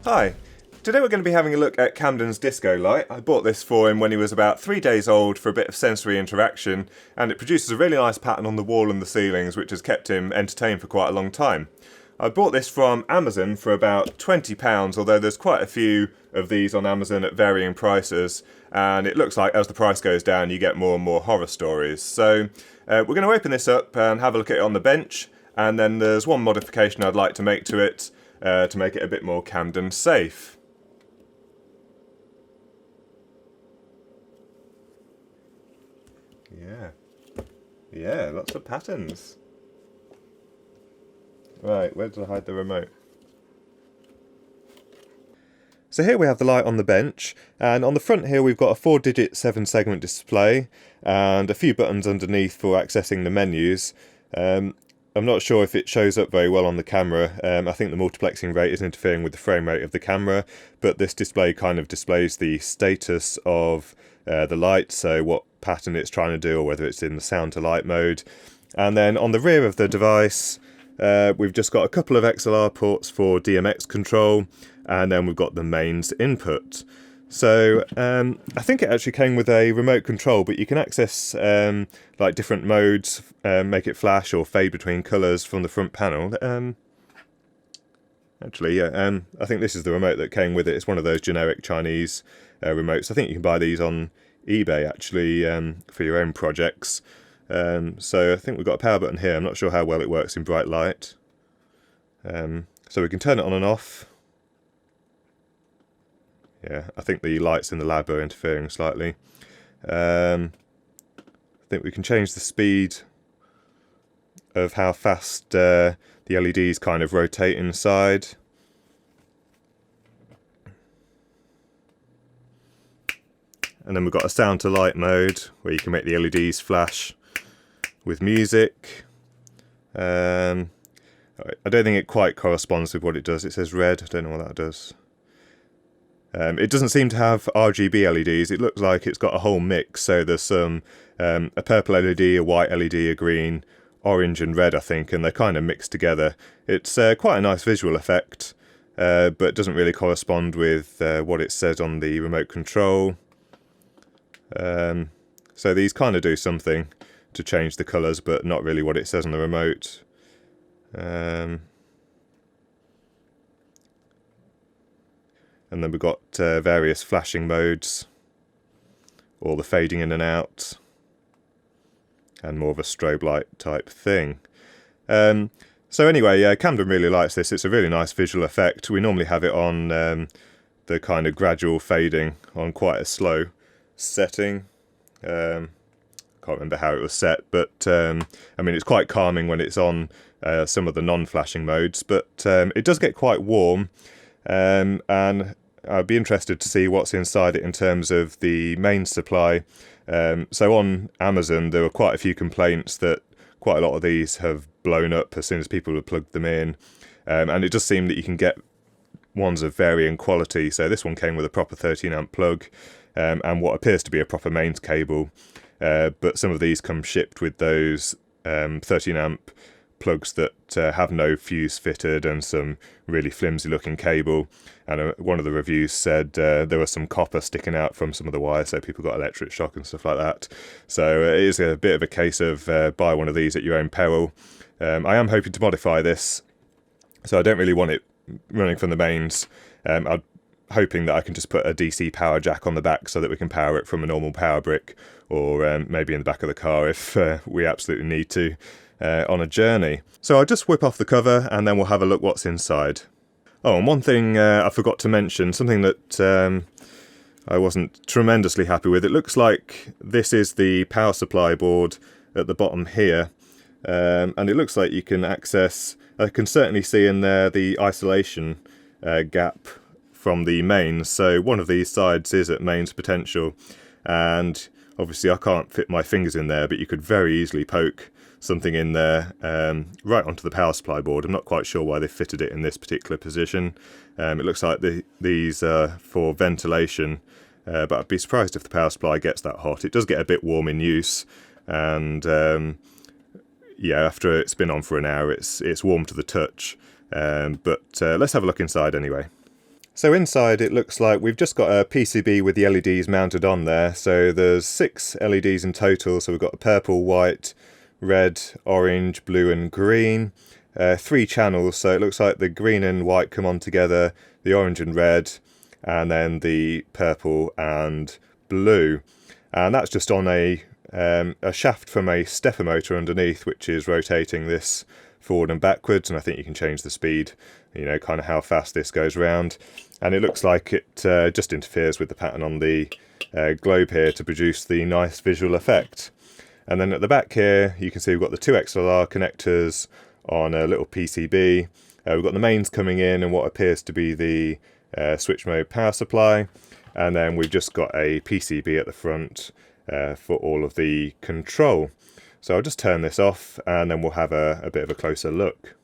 Hi, today we're going to be having a look at Camden's disco light. I bought this for him when he was about 3 days old for a bit of sensory interaction, and it produces a really nice pattern on the wall and the ceilings which has kept him entertained for quite a long time. I bought this from Amazon for about £20, although there's quite a few of these on Amazon at varying prices, and it looks like as the price goes down you get more and more horror stories. So we're going to open this up and have a look at it on the bench, and then there's one modification I'd like to make to it to make it a bit more Camden safe. Yeah, lots of patterns. Right, where did I hide the remote? So here we have the light on the bench, and on the front here we've got a 4-digit 7-segment display and a few buttons underneath for accessing the menus. I'm not sure if it shows up very well on the camera. I think the multiplexing rate is interfering with the frame rate of the camera, but this display kind of displays the status of the light, so what pattern it's trying to do or whether it's in the sound to light mode. And then on the rear of the device we've just got a couple of XLR ports for DMX control, and then we've got the mains input. So I think it actually came with a remote control, but you can access like different modes, make it flash or fade between colours from the front panel. Actually, yeah, I think this is the remote that came with it. It's one of those generic Chinese remotes. I think you can buy these on eBay actually for your own projects. So I think we've got a power button here. I'm not sure how well it works in bright light. So we can turn it on and off. Yeah, I think the lights in the lab are interfering slightly. I think we can change the speed of how fast the LEDs kind of rotate inside. And then we've got a sound to light mode where you can make the LEDs flash with music. I don't think it quite corresponds with what it does. It says red, I don't know what that does. It doesn't seem to have RGB LEDs. It looks like it's got a whole mix, so there's some a purple LED, a white LED, a green, orange and red I think, and they're kind of mixed together. It's quite a nice visual effect, but doesn't really correspond with what it says on the remote control. So these kind of do something to change the colours, but not really what it says on the remote. And then we've got various flashing modes, or the fading in and out, and more of a strobe light type thing. So anyway, Camden really likes this. It's a really nice visual effect. We normally have it on the kind of gradual fading on quite a slow setting. Can't remember how it was set, but I mean it's quite calming when it's on some of the non-flashing modes, but it does get quite warm. And I'd be interested to see what's inside it in terms of the main supply. So on Amazon there were quite a few complaints that quite a lot of these have blown up as soon as people have plugged them in, and it does seem that you can get ones of varying quality. So this one came with a proper 13 amp plug and what appears to be a proper mains cable, but some of these come shipped with those 13 amp plugs that have no fuse fitted and some really flimsy looking cable, and one of the reviews said there was some copper sticking out from some of the wires, so people got electric shock and stuff like that. So it is a bit of a case of buy one of these at your own peril. I am hoping to modify this, so I don't really want it running from the mains. I'm hoping that I can just put a DC power jack on the back so that we can power it from a normal power brick, or maybe in the back of the car if we absolutely need to. On a journey. So I'll just whip off the cover and then we'll have a look what's inside. Oh, and one thing I forgot to mention, something that I wasn't tremendously happy with. It looks like this is the power supply board at the bottom here, and it looks like you can access, I can certainly see in there the isolation gap from the mains. So one of these sides is at mains potential, and obviously I can't fit my fingers in there, but you could very easily poke something in there right onto the power supply board. I'm not quite sure why they fitted it in this particular position. It looks like these are for ventilation, but I'd be surprised if the power supply gets that hot. It does get a bit warm in use, and yeah, after it's been on for an hour it's warm to the touch, but let's have a look inside anyway. So inside it looks like we've just got a PCB with the LEDs mounted on there. So there's 6 LEDs in total. So we've got purple, white, red, orange, blue and green. 3 channels, so it looks like the green and white come on together, the orange and red, and then the purple and blue. And that's just on a shaft from a stepper motor underneath, which is rotating this forward and backwards, and I think you can change the speed, you know, kind of how fast this goes round. And it looks like it just interferes with the pattern on the globe here to produce the nice visual effect. And then at the back here you can see we've got the 2 XLR connectors on a little PCB. We've got the mains coming in and what appears to be the switch mode power supply, and then we've just got a PCB at the front for all of the control. So I'll just turn this off and then we'll have a bit of a closer look.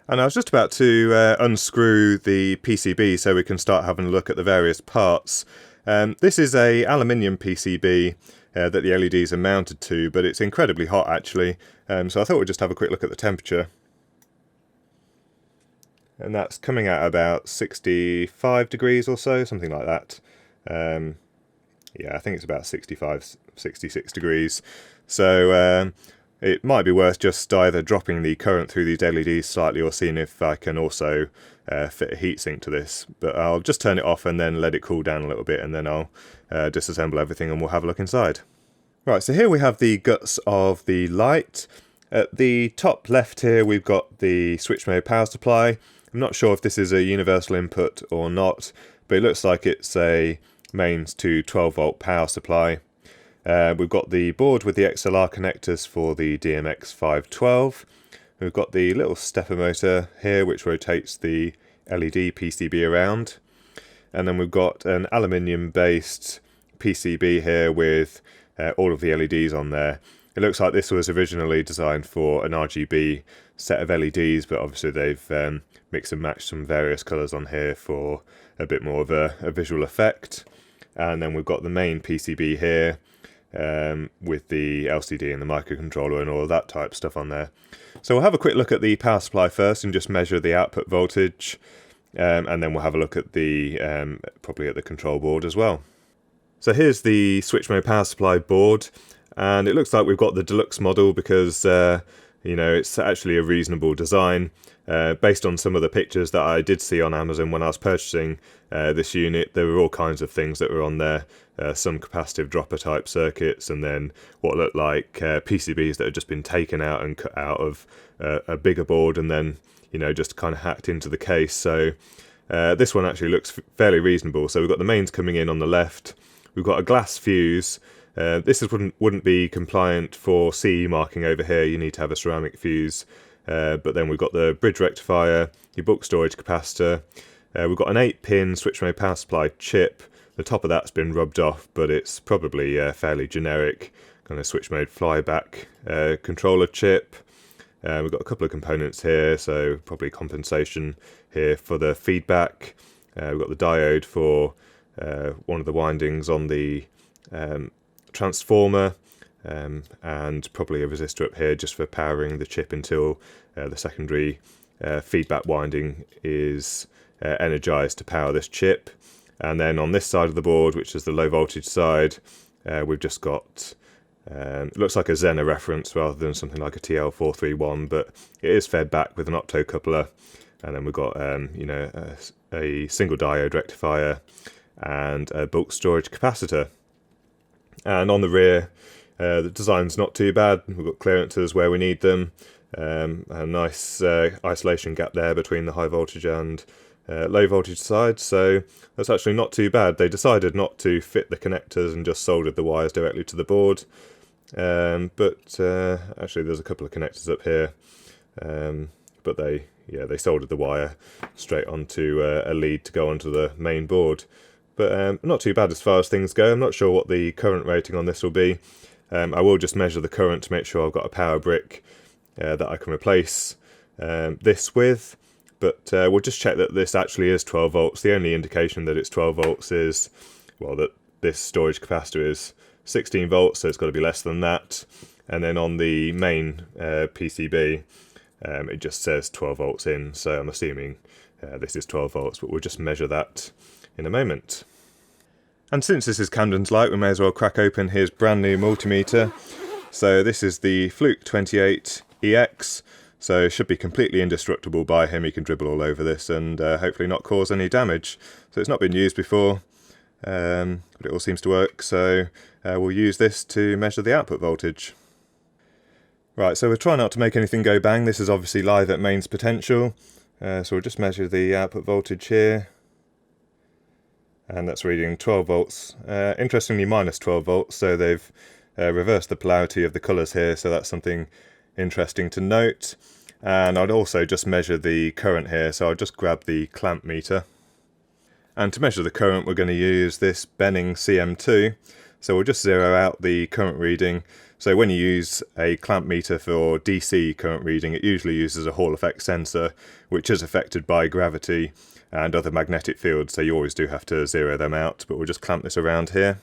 And I was just about to unscrew the PCB so we can start having a look at the various parts. This is a aluminium PCB that the LEDs are mounted to, but it's incredibly hot actually, so I thought we'd just have a quick look at the temperature. And that's coming at about 65 degrees or so, something like that. Yeah, I think it's about 65, 66 degrees. So it might be worth just either dropping the current through these LEDs slightly or seeing if I can also fit a heatsink to this. But I'll just turn it off and then let it cool down a little bit, and then I'll disassemble everything and we'll have a look inside. Right, so here we have the guts of the light. At the top left here we've got the switch mode power supply. I'm not sure if this is a universal input or not, but it looks like it's a mains to 12 volt power supply. We've got the board with the XLR connectors for the DMX 512. We've got the little stepper motor here which rotates the LED PCB around. And then we've got an aluminium based PCB here with all of the LEDs on there. It looks like this was originally designed for an RGB set of LEDs, but obviously they've mixed and matched some various colours on here for a bit more of a visual effect. And then we've got the main PCB here with the LCD and the microcontroller and all of that type stuff on there. So we'll have a quick look at the power supply first and just measure the output voltage, and then we'll have a look at the probably at the control board as well. So here's the switch mode power supply board, and it looks like we've got the deluxe model because you know, it's actually a reasonable design. Based on some of the pictures that I did see on Amazon when I was purchasing this unit, there were all kinds of things that were on there. Some capacitive dropper type circuits, and then what looked like PCBs that had just been taken out and cut out of a bigger board and then, you know, just kind of hacked into the case. So this one actually looks fairly reasonable. So we've got the mains coming in on the left. We've got a glass fuse. This wouldn't be compliant for CE marking over here. You need to have a ceramic fuse. But then we've got the bridge rectifier, your bulk storage capacitor. We've got an 8-pin switch mode power supply chip. The top of that's been rubbed off, but it's probably fairly generic kind of switch mode flyback controller chip. We've got a couple of components here, so probably compensation here for the feedback. We've got the diode for one of the windings on the transformer, and probably a resistor up here just for powering the chip until the secondary feedback winding is energized to power this chip. And then on this side of the board, which is the low voltage side, we've just got it looks like a Zener reference rather than something like a TL431, but it is fed back with an optocoupler. And then we've got you know, a single diode rectifier and a bulk storage capacitor. And on the rear, the design's not too bad. We've got clearances where we need them. A nice isolation gap there between the high voltage and low voltage side, so that's actually not too bad. They decided not to fit the connectors and just soldered the wires directly to the board, but actually there's a couple of connectors up here, but they soldered the wire straight onto a lead to go onto the main board. But not too bad as far as things go. I'm not sure what the current rating on this will be. I will just measure the current to make sure I've got a power brick that I can replace this with. But we'll just check that this actually is 12 volts. The only indication that it's 12 volts is, well, that this storage capacitor is 16 volts, so it's got to be less than that. And then on the main PCB, It just says 12 volts in, so I'm assuming this is 12 volts, but we'll just measure that in a moment. And since this is Camden's light, we may as well crack open his brand new multimeter. So this is the Fluke 28EX, so it should be completely indestructible by him. He can dribble all over this and hopefully not cause any damage. So it's not been used before, but it all seems to work, so we'll use this to measure the output voltage. Right, so we'll try not to make anything go bang. This is obviously live at mains potential, so we'll just measure the output voltage here. And that's reading 12 volts. Interestingly, minus 12 volts, so they've reversed the polarity of the colours here, so that's something interesting to note. And I'd also just measure the current here, so I'll just grab the clamp meter. And to measure the current, we're going to use this Benning CM2. So we'll just zero out the current reading. So when you use a clamp meter for DC current reading, it usually uses a Hall effect sensor, which is affected by gravity and other magnetic fields, so you always do have to zero them out, but we'll just clamp this around here.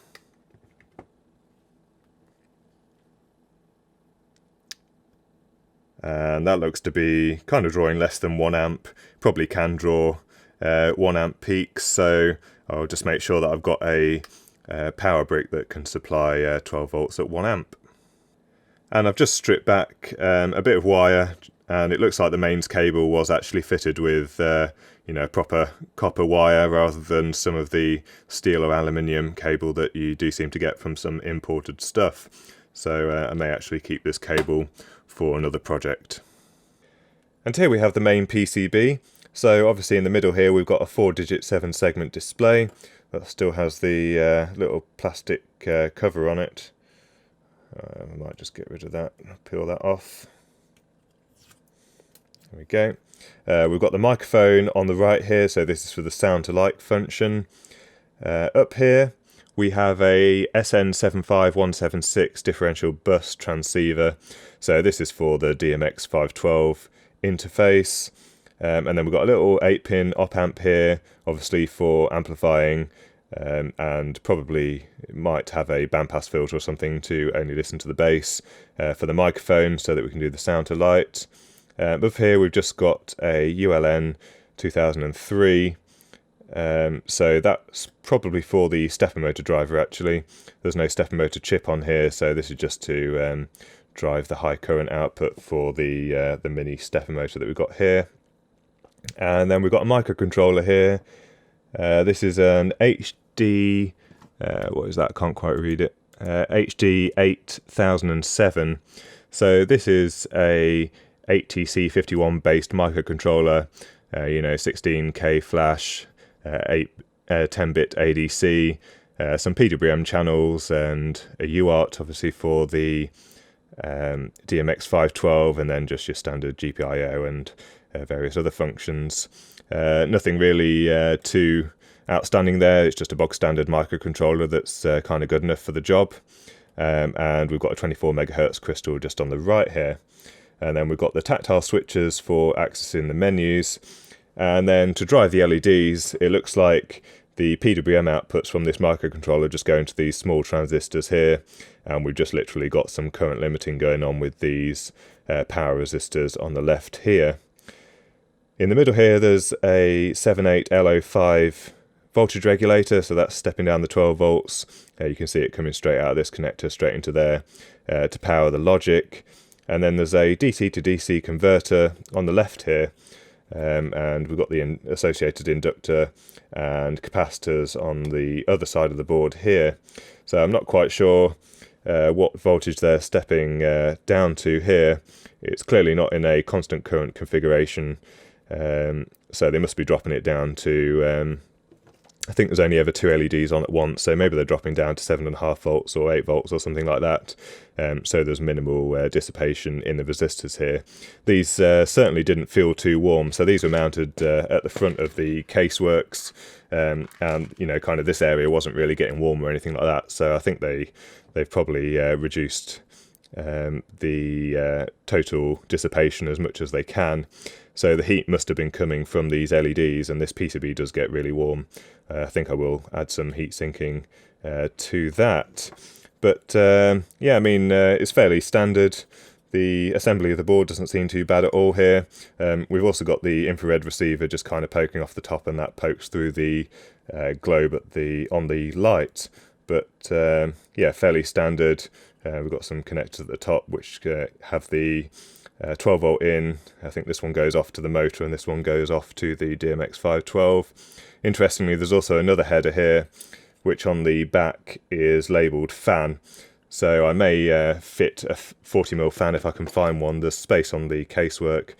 And that looks to be kind of drawing less than 1 amp, probably can draw 1 amp peaks, so I'll just make sure that I've got a power brick that can supply 12 volts at 1 amp. And I've just stripped back a bit of wire, and it looks like the mains cable was actually fitted with proper copper wire rather than some of the steel or aluminium cable that you do seem to get from some imported stuff. So I may actually keep this cable for another project. And here we have the main PCB. So obviously in the middle here we've got a 4-digit 7-segment display that still has the little plastic cover on it. I might just get rid of that, peel that off. There we go. We've got the microphone on the right here, so this is for the sound to light function. Up here we have a SN75176 differential bus transceiver, so this is for the DMX 512 interface. And then we've got a little 8-pin op amp here, obviously for amplifying, and probably it might have a bandpass filter or something to only listen to the bass, for the microphone so that we can do the sound to light. Up here we've just got a ULN 2003, so that's probably for the stepper motor driver actually. There's no stepper motor chip on here, so this is just to drive the high current output for the mini stepper motor that we've got here. And then we've got a microcontroller here. This is an HD, what is that? I can't quite read it. HD 8007. So this is a 8TC51 based microcontroller. 16K flash, 10-bit ADC, some PWM channels, and a UART obviously for the DMX 512, and then just your standard GPIO and various other functions. Nothing really too outstanding there. It's just a bog standard microcontroller that's kind of good enough for the job. And we've got a 24 megahertz crystal just on the right here. And then we've got the tactile switches for accessing the menus. And then to drive the LEDs, it looks like the PWM outputs from this microcontroller just go into these small transistors here. And we've just literally got some current limiting going on with these power resistors on the left here. In the middle here, there's a 78L05 voltage regulator, so that's stepping down the 12 volts. You can see it coming straight out of this connector, straight into there to power the logic. And then there's a DC to DC converter on the left here, and we've got the associated inductor and capacitors on the other side of the board here. So I'm not quite sure what voltage they're stepping down to here. It's clearly not in a constant current configuration. So they must be dropping it down to, I think there's only ever 2 LEDs on at once, so maybe they're dropping down to 7.5 volts or 8 volts or something like that. So there's minimal dissipation in the resistors here. These certainly didn't feel too warm, so these were mounted at the front of the caseworks, and kind of this area wasn't really getting warm or anything like that. So I think they've probably reduced the total dissipation as much as they can. So the heat must have been coming from these LEDs, and this PCB does get really warm. I think I will add some heat sinking to that. But yeah, I mean, it's fairly standard. The assembly of the board doesn't seem too bad at all here. We've also got the infrared receiver just kind of poking off the top, and that pokes through the globe on the light. But yeah, fairly standard. We've got some connectors at the top which have the 12 volt in. I think this one goes off to the motor and this one goes off to the DMX 512. Interestingly, there's also another header here which on the back is labelled fan. So I may fit a 40mm fan if I can find one. There's space on the casework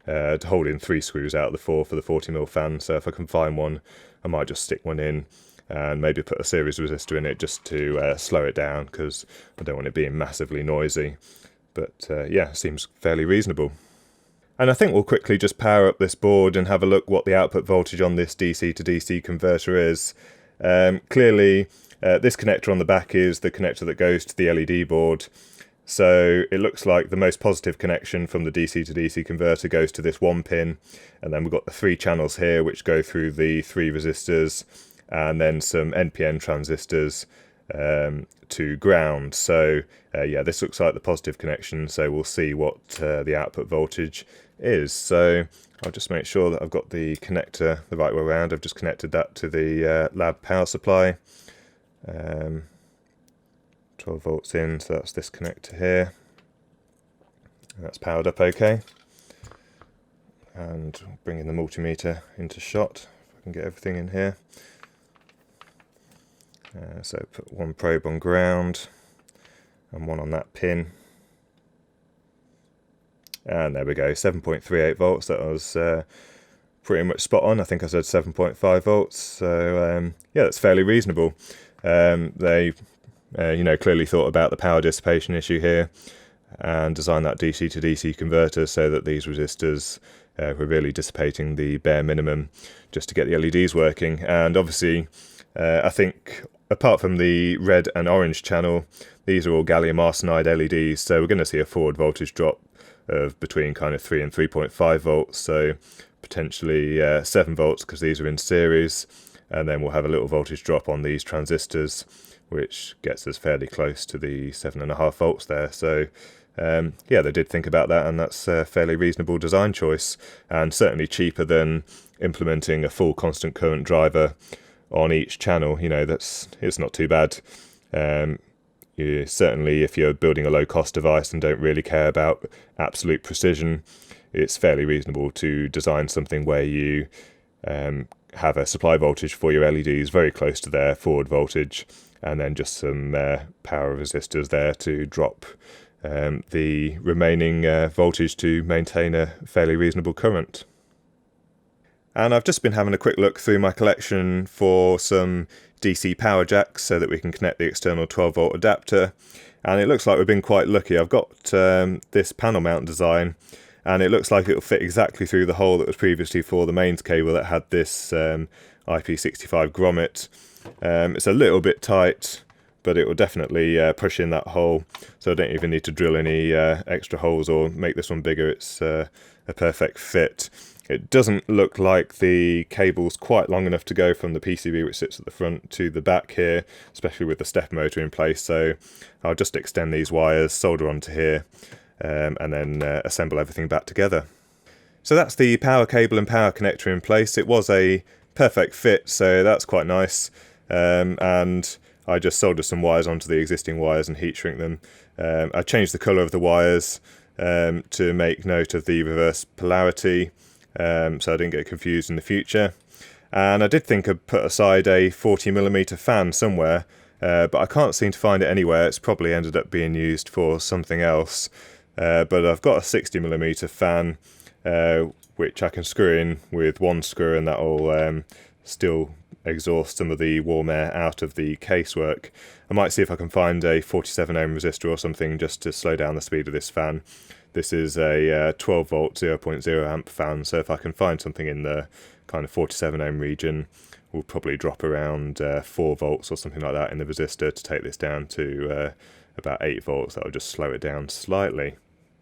to hold in 3 screws out of the 4 for the 40mm fan. So if I can find one, I might just stick one in and maybe put a series resistor in it just to slow it down, because I don't want it being massively noisy. But yeah, seems fairly reasonable. And I think we'll quickly just power up this board and have a look what the output voltage on this DC to DC converter is. Clearly, this connector on the back is the connector that goes to the LED board. So it looks like the most positive connection from the DC to DC converter goes to this 1 pin. And then we've got the 3 channels here which go through the 3 resistors, and then some NPN transistors to ground. So yeah, this looks like the positive connection, so we'll see what the output voltage is. So I'll just make sure that I've got the connector the right way around. I've just connected that to the lab power supply. 12 volts in, so that's this connector here. That's powered up okay. And bringing the multimeter into shot, if I can get everything in here. So put 1 probe on ground and 1 on that pin. And there we go, 7.38 volts. That was pretty much spot on. I think I said 7.5 volts. So yeah, that's fairly reasonable. They clearly thought about the power dissipation issue here and designed that DC to DC converter so that these resistors were really dissipating the bare minimum just to get the LEDs working. And obviously, I think apart from the red and orange channel, these are all gallium arsenide LEDs, so we're going to see a forward voltage drop of between kind of 3 and 3.5 volts, so potentially 7 volts because these are in series, and then we'll have a little voltage drop on these transistors, which gets us fairly close to the 7.5 volts there. So yeah, they did think about that, and that's a fairly reasonable design choice, and certainly cheaper than implementing a full constant current driver on each channel. You know, it's not too bad. Certainly if you're building a low-cost device and don't really care about absolute precision, it's fairly reasonable to design something where you have a supply voltage for your LEDs very close to their forward voltage, and then just some power resistors there to drop the remaining voltage to maintain a fairly reasonable current. And I've just been having a quick look through my collection for some DC power jacks so that we can connect the external 12 volt adapter, and it looks like we've been quite lucky. I've got this panel mount design, and it looks like it'll fit exactly through the hole that was previously for the mains cable that had this IP65 grommet. It's a little bit tight, but it will definitely push in that hole, so I don't even need to drill any extra holes or make this one bigger. It's a perfect fit. It doesn't look like the cable's quite long enough to go from the PCB which sits at the front to the back here, especially with the stepper motor in place, so I'll just extend these wires, solder onto here, and then assemble everything back together. So that's the power cable and power connector in place. It was a perfect fit, so that's quite nice, and I just soldered some wires onto the existing wires and heat shrink them. I changed the colour of the wires to make note of the reverse polarity, so I didn't get confused in the future. And I did think I'd put aside a 40mm fan somewhere, but I can't seem to find it anywhere. It's probably ended up being used for something else. But I've got a 60mm fan, which I can screw in with 1 screw, and that will still exhaust some of the warm air out of the casework. I might see if I can find a 47 ohm resistor or something just to slow down the speed of this fan. This is a 12 volt 0.0 amp fan, so if I can find something in the kind of 47 ohm region, we'll probably drop around 4 volts or something like that in the resistor to take this down to about 8 volts. That'll just slow it down slightly.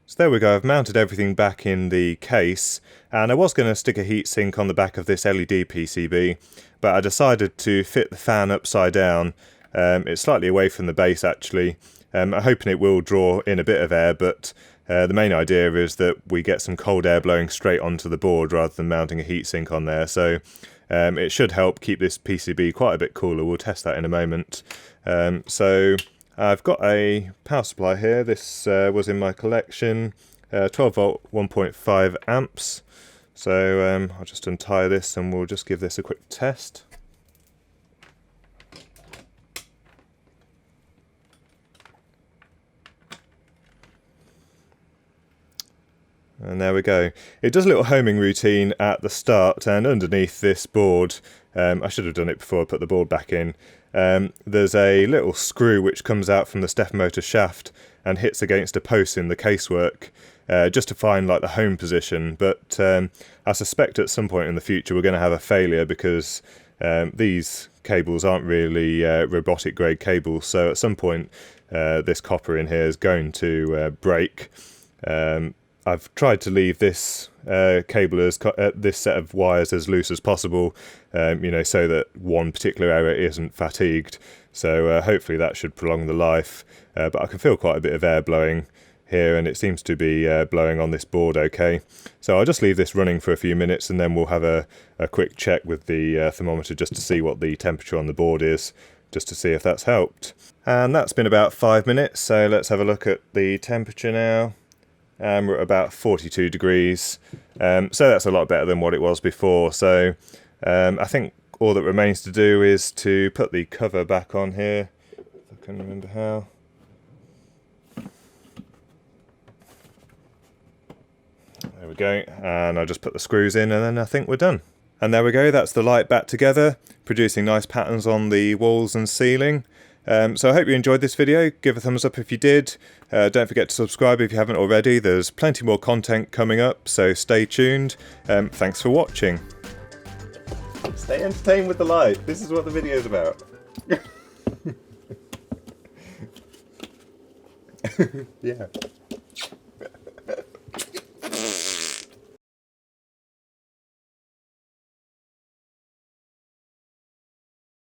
So there we go, I've mounted everything back in the case, and I was going to stick a heatsink on the back of this LED PCB, but I decided to fit the fan upside down. It's slightly away from the base actually. I'm hoping it will draw in a bit of air, but The main idea is that we get some cold air blowing straight onto the board rather than mounting a heatsink on there. So it should help keep this PCB quite a bit cooler. We'll test that in a moment. So I've got a power supply here. This was in my collection, 12 volt 1.5 amps. So I'll just untie this and we'll just give this a quick test. And there we go. It does a little homing routine at the start, and underneath this board, I should have done it before I put the board back in, there's a little screw which comes out from the stepper motor shaft and hits against a post in the casework, just to find like the home position. But I suspect at some point in the future we're going to have a failure, because these cables aren't really robotic grade cables, so at some point this copper in here is going to break. I've tried to leave this cable as this set of wires as loose as possible, you know, so that one particular area isn't fatigued. So hopefully that should prolong the life. But I can feel quite a bit of air blowing here, and it seems to be blowing on this board okay. So I'll just leave this running for a few minutes, and then we'll have a quick check with the thermometer just to see what the temperature on the board is, just to see if that's helped. And that's been about 5 minutes, so let's have a look at the temperature now. We're at about 42 degrees, so that's a lot better than what it was before. So I think all that remains to do is to put the cover back on here, if I can remember how. There we go, and I'll just put the screws in and then I think we're done. And there we go, that's the light back together, producing nice patterns on the walls and ceiling. So I hope you enjoyed this video. Give a thumbs up if you did. Don't forget to subscribe if you haven't already. There's plenty more content coming up, so stay tuned. Thanks for watching. Stay entertained with the light. This is what the video is about. Yeah.